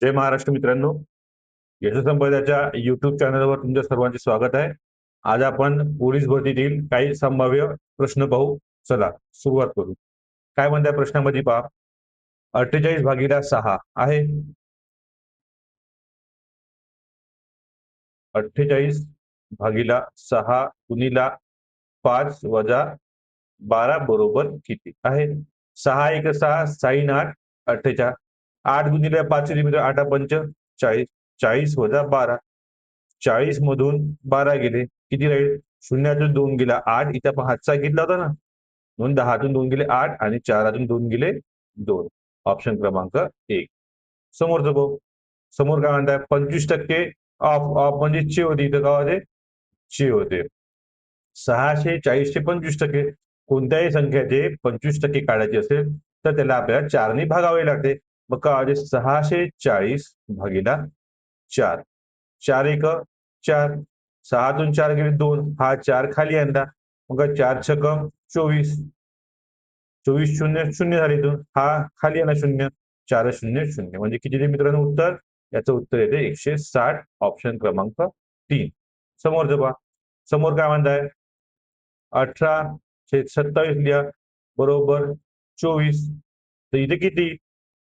जय महाराष्ट्र मित्रांनो, यशसंपदाच्या युट्यूब चॅनलवर तुमच्या सर्वांचे स्वागत आहे। आज आपण पोलीस भरतीतील काही संभाव्य प्रश्न पाहू। चला सुरुवात करू। काय म्हणताय प्रश्नामध्ये पहा, 48 भागिले 6 आहे। 48 भागिले 6 गुणिले 5 वजा 12 बरोबर किती आहे? 6 एक 6 sin 8 48 8 गुणिले 5 मित्र 8 पंच 40 40 वजा 12 40 मधून 12 गेले किती राहील? शून्यातून 2 गेला 8 इथे आपण हातचा घेतला होता ना, म्हणून 10 तून 2 गेले 8 आणि 4 तून 2 गेले 2। ऑप्शन क्रमांक 1 समोरचं बघू। समोर काय म्हणताय 25% ऑफ ऑफ म्हणजे चे होते, इथं काय होते? चे होते। 640 चे 25% कोणत्याही संख्येचे 25% काढायचे असेल तर त्याला आपल्याला 4 ने भागावे लागते। मग काय होते? 640 भागिले 4 4 एक 4 6 तून 4 गेले 2 हा 4 खाली आणला, मग 4 छक 24 24 शून्य शून्य झाले, इथून हा खाली आला 0 4 0 0 म्हणजे किती ते मित्रांनो उत्तर? याचं उत्तर येते 160। ऑप्शन क्रमांक 3 समोरचं पहा। समोर काय म्हणताय 18/27 लिहा बरोबर 24 तर इथे किती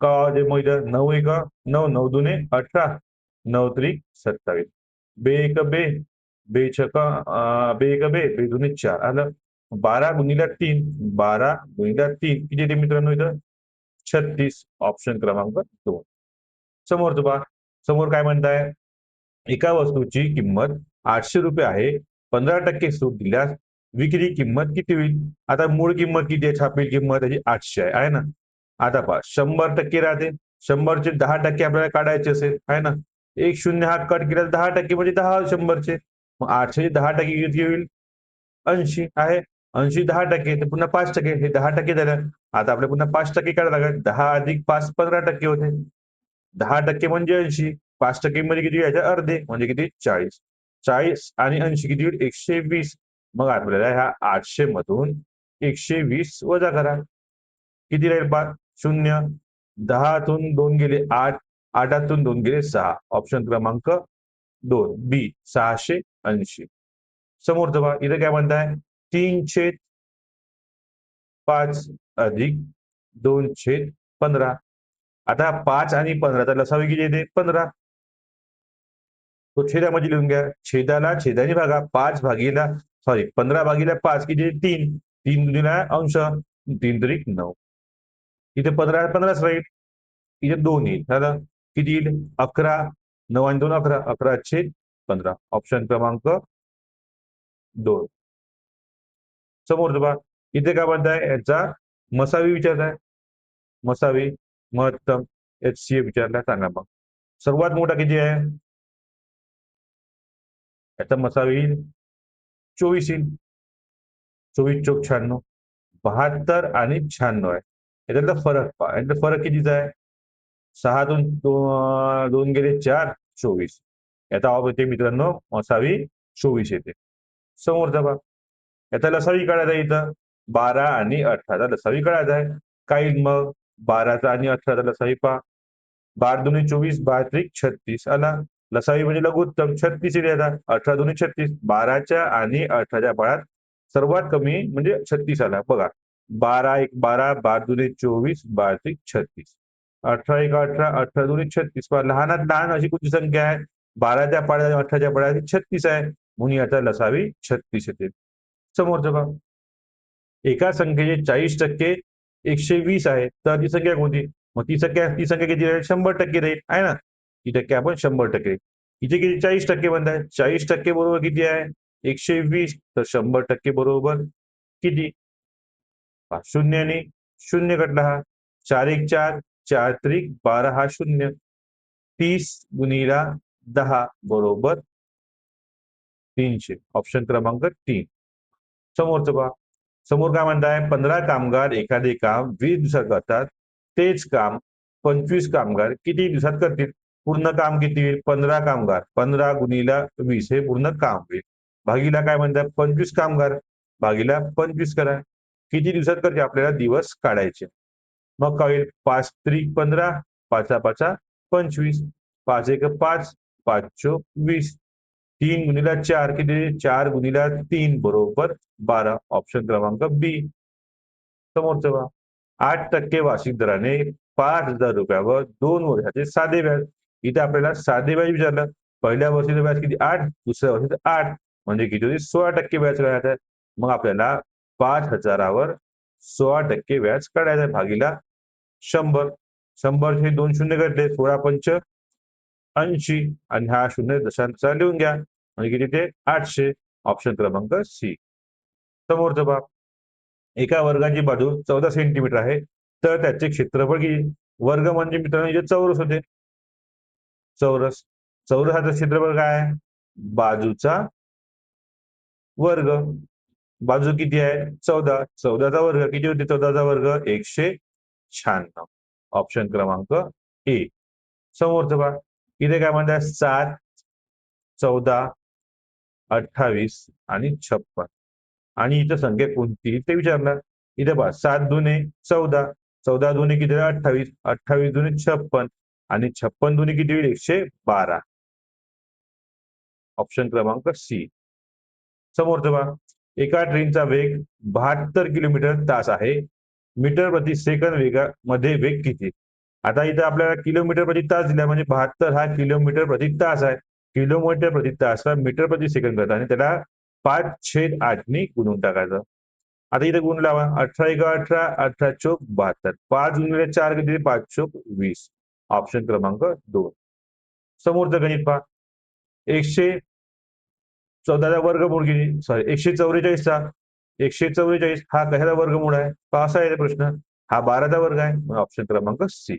का मग 9 एक 9 9 दुने 18 9 त्रिक 27 बे एक बे बे छक बे एक बे बे दुने 4 आलं 12 गुणिले 3 12 गुणिले 3 किती येते मित्रांनो इथं? 36। ऑप्शन क्रमांक 2 समोरचं पहा। समोर काय म्हणताय एका वस्तूची किंमत 800 रुपये आहे, 15% सूट दिल्यास विक्री किंमत किती होईल? आता मूळ किंमत किती आहे? छापील किंमत त्याची 800 आहे ना। आता पहा 100% राहते, 100चे 10% आपल्याला काढायचे असेल आहे ना, एक शून्य हा कट केला 10% म्हणजे 10 100चे, मग 800 चे 10% किती होईल? 80 आहे। 80 10% तर पुन्हा 5% हे 10% झालं। आता आपल्याला पुन्हा 5% काढायला लागेल, 10 अधिक 5 15% होते, 10% म्हणजे 80 5% मध्ये किती याच्या अर्धे म्हणजे किती? 40 40 आणि 80 किती होईल? 120। मग आपल्याला ह्या 800 मधून 120 वजा करा, किती राहील पहा? 0 10 तून 2 गेले 8 8 तून 2 गेले 6। ऑप्शन क्रमांक 2 बी 680। समोरचं पहा इथे काय म्हणताय 3/5 अधिक 2/15 आता 5 आणि 15 तर लसावी किती येते? 15 तो छेदामध्ये लिहून घ्या, छेदाला छेदाने भागा 5 भागीला 15 भागीला 5 किती? 3 3 गुणिले अंश 3 त्रिक 9 इथे 15 15च राहील, इथे 2 येईल झालं किती येईल? 11 9 आणि 2 11 11/15 ऑप्शन क्रमांक 2 समोरचं पहा इथे काय म्हणताय याचा मसावी विचारताय, मसावी महत्तम HCF विचारला सांगा। मग सर्वात मोठा किती आहे? याचा मसावी 24 येईल, 24 चोक 96 72 आणि 96 आहे। याच्यातला फरक पहा, यातला फरक कितीचा आहे? 6 तून 2 गेले 4 24 याचा ऑफ येते मित्रांनो मसावी 24 येते। समोरचा पहा याचा लसावी काढायचा इथं 12 आणि 18 लसावी काढायचा आहे, काही मग 12चा आणि 18चा लसावी पहा 12 दुने 24 12 त्रिक 36 आला, लसावी म्हणजे लघुत्तम 36 येईल, 18 दुने 36 12च्या आणि 18च्या फळात सर्वात कमी म्हणजे 36 आला बघा 12 एक 12 12 दुने 24 12 त्रिक 36 18 एक 18 18 दुने 36 लहानात लहान अशी कोणती संख्या आहे? 12च्या पाड्यात 18च्या पाड्यात 36 आहे, म्हणून याचा लसावी 36 येते। समोरचं पहा एका संख्येचे 40% 120 आहे तर ती संख्या कोणती? मग ती संख्या किती राहील? 100% राहील आहे ना, ती टक्के आपण 100% इथे किती 40% म्हणताय 40% बरोबर किती आहे? 120 तर 100% बरोबर किती? 0 आणि 0 कटला हा 4 एक 4 4 त्रिक 12 हा 0 30 गुणिले 10 बरोबर 300 ऑप्शन क्रमांक 3 समोरचं पहा। समोर काय म्हणताय 15 कामगार एखादे काम 20 दिवसात करतात, तेच काम 25 कामगार किती दिवसात करतील? पूर्ण काम किती होईल? 15 कामगार 15 गुणिले 20 हे पूर्ण काम होईल, भागीला काय म्हणतात 25 कामगार भागीला 25 करा, किती दिवसात करते? आपल्याला दिवस काढायचे, मग काय होईल? 5 त्रिक 15 5 5 25, 5 एक 5, 5 चोक 20, 3 गुणिले 4 किती, 4 गुणिले 3 बरोबर 12, ऑप्शन क्रमांक बी. समोरचं पहा, 8% वार्षिक दराने 5,000 रुपयावर 2 वर्षाचे साधे व्याज. इथे आपल्याला साधे व्याज विचारलं. पहिल्या वर्षीचं व्याज किती 8, दुसऱ्या वर्षीचं 8, म्हणजे किती होईल 16% व्याज काढायचं आहे. मग आपल्याला 5,000वर 16% व्याज काढायचं आहे, भागीला 100. 100 हे 2 शून्य घडले, 16 पंच 80, आणि हा शून्य दशांचा लिहून घ्या, म्हणजे किती ते 800, ऑप्शन क्रमांक सी. समोरचं पहा, एका वर्गाची बाजू 14 सेंटीमीटर आहे, तर त्याचे क्षेत्रफळ किती. वर्ग म्हणजे मित्रांनो इथे चौरस होते. चौरस, चौरसाचं क्षेत्रफळ काय आहे, बाजूचा वर्ग. बाजू किती आहे 14, 14चा वर्ग किती होते, 14चा वर्ग 196, ऑप्शन क्रमांक ए. समोरचं पहा, इथे काय म्हणतात 7, 14, 28 आणि 56, आणि इथं संख्या कोणती ते विचारलं. इथे पहा 7 दुने 14, 14 दुने किती 28, 28 दुने 56, आणि 56 दुने किती होईल 112, ऑप्शन क्रमांक सी. समोरचं पहा, एका ट्रेनचा वेग 72 किलोमीटर तास आहे, मीटर प्रति सेकंद वेगामध्ये वेग किती. आता इथं आपल्याला किलोमीटर प्रति तास दिला, म्हणजे 72 हा किलोमीटर प्रति तास आहे. किलोमीटर प्रति तास मीटर प्रति सेकंद करता, आणि त्याला 5/8 ने गुणून टाकायचं. आता इथे गुण लावा, 18 एक 18, 18 चोक 72, 5 गुणिले 4 किती 5 चोक 20, ऑप्शन क्रमांक 2. समोरचं गणित पहा, 114चा वर्गमूळ किती, सॉरी 144चा, 144 हा कशाचा वर्गमूळ आहे, असा आहे प्रश्न. हा 12चा वर्ग आहे, ऑप्शन क्रमांक सी.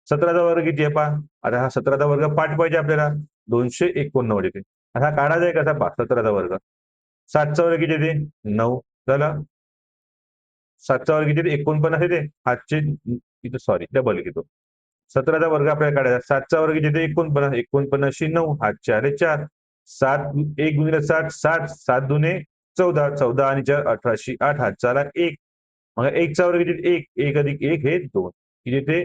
17चा वर्ग किती आहे पहा, आता हा 17चा वर्ग पाठ पाहिजे आपल्याला, 289 येते. आता हा काढायचा आहे कसा पहा, 17चा वर्ग. 7चा वर्ग किती येते 9, चला 7चा वर्ग किती 49 येते, हातचे इथं सॉरी डबल घेतो. 17चा वर्ग आपल्याला काढायचा, 7चा वर्ग किती येते 49, 49 9, हातचे आले 4, 7 1 गुणिले 7 7, 7 दुने 14, 14 आणि 4 18, 8 हातचा आला 1, मग 1चा वर्ग किती 1, 1 अधिक 1 हे 2, किती येते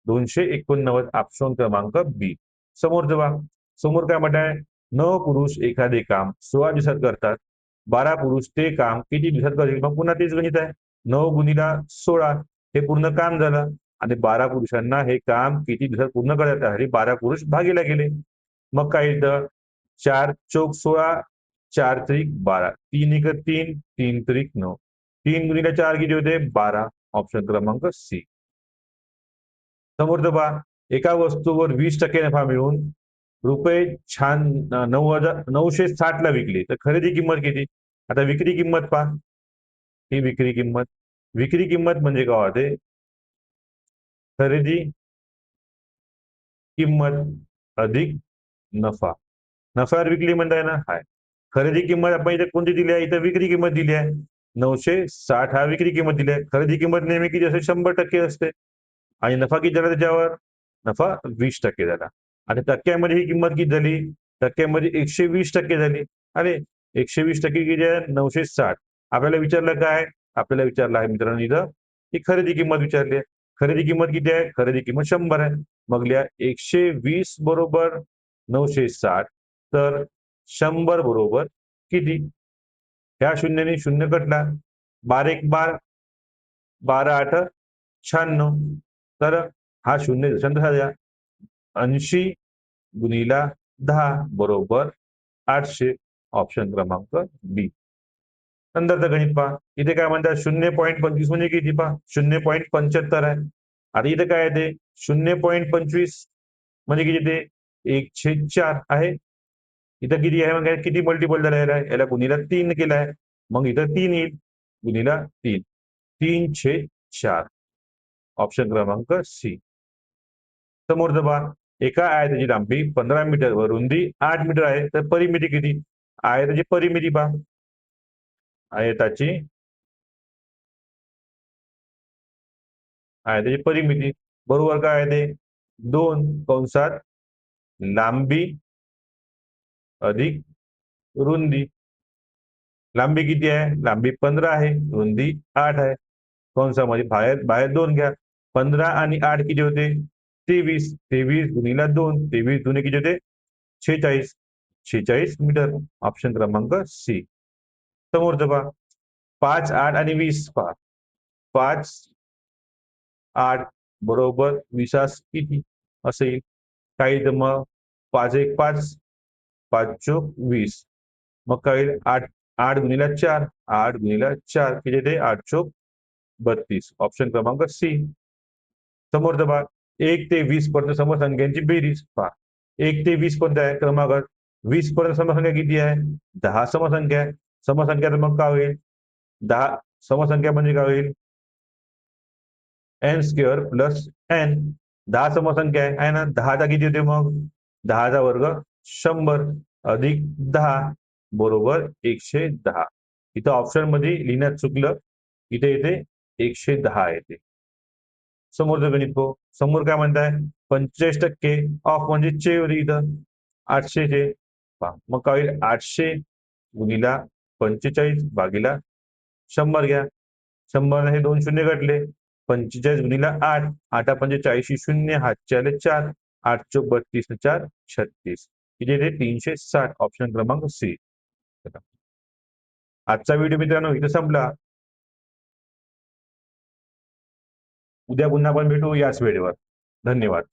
289, ऑप्शन क्रमांक बी. समोर जेव्हा समोर काय म्हणताय, 9 पुरुष एखादे काम 16 दिवसात करतात, 12 पुरुष ते काम किती दिवसात करतील. मग पुन्हा तेच गणित आहे, 9 गुणिला 16 हे पूर्ण काम झालं, आणि 12 पुरुषांना हे काम किती दिवसात पूर्ण करायचं, 12 पुरुष भागीला गेले. मग काय येतं, 4 चोक 16, 4 त्रिक 12, 3 एक 3, 3 त्रिक 9, 3 गुणिले 4 किती होते 12, ऑप्शन क्रमांक सी. समोरचं पहा, एका वस्तूवर 20% नफा मिळून रुपये 960 ला विकली, तर खरेदी किंमत किती. आता विक्री किंमत पहा, ही विक्री किंमत. विक्री किंमत म्हणजे काय होते, खरेदी किंमत अधिक नफा. नफ्यावर विकली म्हणताय ना, हाय. खरेदी किंमत आपण इथे कोणती दिली आहे, इथे विक्री किंमत दिली आहे 960, हा विक्री किंमत दिली आहे. खरेदी किंमत नेहमी किती असते 100% असते, आणि नफा किती झाला त्याच्यावर, नफा 20% झाला. आणि टक्क्यामध्ये ही किंमत किती झाली, टक्क्यामध्ये 120% झाली. अरे 120% किती आहे 960. आपल्याला विचारलं काय, आपल्याला विचारलं आहे मित्रांनो इथं ही खरेदी किंमत विचारली आहे. खरेदी किंमत किती आहे, खरेदी किंमत 100 आहे. मग लिहा 120 बरोबर 960, तर 100 बरोबर किती, ह्या शून्याने शून्य कटला, 12 एक 12, 12 8 96, तर हा शून्य दशांश द्या, 80 गुणिला 10 बरोबर 800, ऑप्शन क्रमांक बी. नंतरचं गणित पहा, इथे काय म्हणतात 0.25 म्हणजे किती पहा, 0.75 आहे. आता इथे काय येते 0.25 म्हणजे किती ते 1/4 आहे. इथं किती आहे, मग किती मल्टिपल झालेला आहे, याला गुणिला 3 केला आहे, मग इथं 3 येईल, गुणिला 3, 3/4, ऑप्शन क्रमांक सी. समोरचं पहा, एका आयताची लांबी 15 मीटर व रुंदी 8 मीटर आहे, तर परिमिती किती. आयताची परिमिती पहा, आयताची आयताची परिमिती बरोबर काय आहे ते 2 कंसात लांबी अधिक रुंदी. लांबी किती आहे, लांबी 15 आहे, रुंदी 8 आहे, कंसामध्ये बाहेर बाहेर 2 घ्या, 15 आणि 8 किती होते 23. 23 गुणिले 2, 23 दुने किती होते 46. 46 मीटर. ऑप्शन क्रमांक सी. समोरचं पहा 5, 8 आणि 20 पहा. 5, 8 बरोबर 20 किती असं येईल? काही तर मग 5 एक 5, 5 चोक 20. मग काय होईल 8, 8 गुणिले 4, 8 गुणिले 4 किती येते 8 चोक 32. ऑप्शन क्रमांक सी. समोरचं पहा 1 ते 20 पर्यंत समसंख्यांची बेरीज पहा. 1 ते 20 पर्यंत आहे क्रमांक. 20 पर्यंत समसंख्या किती आहे? 10 समसंख्या आहे. समसंख्या तर मग काय होईल? 10 समसंख्या म्हणजे काय होईल? N square plus n. 10 समसंख्या आहे ना? 10चा किती होते मग? 10चा वर्ग 100 अधिक 10 बरोबर 110. इथं ऑप्शन मध्ये लिहिण्यात चुकलं. इथे येते 110 येते. समोरचं गणित पाहू. समोर काय म्हणताय 45% ऑफ म्हणजे चे होते इथं 800चे. मग काय होईल 800 गुणिला 45 भागीला 100 घ्या. 100 हे 2 शून्य घटले. 45 गुणिला 8, 8 पंचे 40 शून्य, हातचे आले 4, 8 चोक 32 न 4 36. किती येते 360. ऑप्शन क्रमांक सी. आजचा व्हिडिओ मित्रांनो इथे संपला. उद्या पुन्हा आपण भेटू याच वेळेवर. धन्यवाद.